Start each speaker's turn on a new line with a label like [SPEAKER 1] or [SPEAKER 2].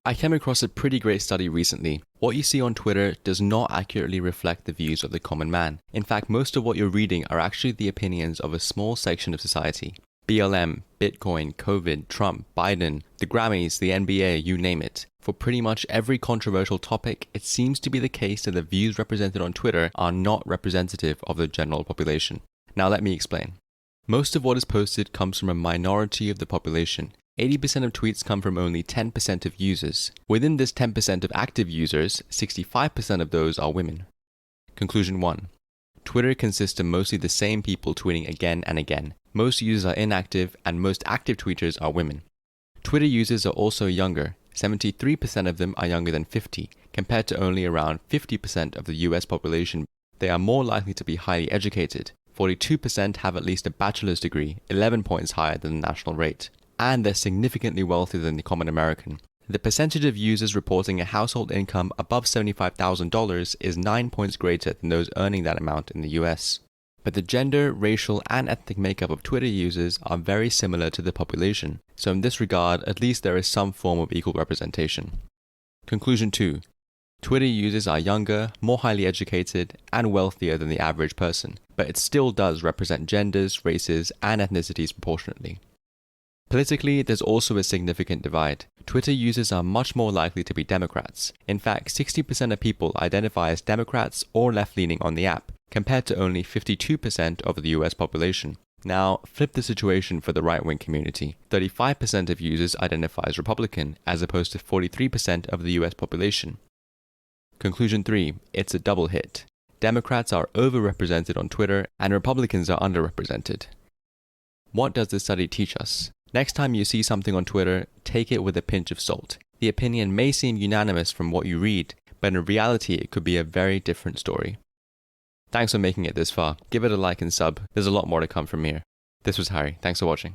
[SPEAKER 1] I came across a pretty great study recently. What you see on Twitter does not accurately reflect the views of the common man. In fact, most of what you're reading are actually the opinions of a small section of society. BLM, Bitcoin, COVID, Trump, Biden, the Grammys, the NBA, you name it. For pretty much every controversial topic, it seems to be the case that the views represented on Twitter are not representative of the general population. Now let me explain. Most of what is posted comes from a minority of the population. 80% of tweets come from only 10% of users. Within this 10% of active users, 65% of those are women. Conclusion 1. Twitter consists of mostly the same people tweeting again and again. Most users are inactive, and most active tweeters are women. Twitter users are also younger. 73% of them are younger than 50, compared to only around 50% of the US population. They are more likely to be highly educated. 42% have at least a bachelor's degree, 11 points higher than the national rate. And they're significantly wealthier than the common American. The percentage of users reporting a household income above $75,000 is 9 points greater than those earning that amount in the US. But the gender, racial, and ethnic makeup of Twitter users are very similar to the population, so in this regard, at least there is some form of equal representation. Conclusion 2. Twitter users are younger, more highly educated, and wealthier than the average person, but it still does represent genders, races, and ethnicities proportionately. Politically, there's also a significant divide. Twitter users are much more likely to be Democrats. In fact, 60% of people identify as Democrats or left-leaning on the app, compared to only 52% of the US population. Now, flip the situation for the right-wing community. 35% of users identify as Republican, as opposed to 43% of the US population. Conclusion 3. It's a double hit. Democrats are overrepresented on Twitter, and Republicans are underrepresented. What does this study teach us? Next time you see something on Twitter, take it with a pinch of salt. The opinion may seem unanimous from what you read, but in reality it could be a very different story. Thanks for making it this far. Give it a like and sub. There's a lot more to come from here. This was Harry. Thanks for watching.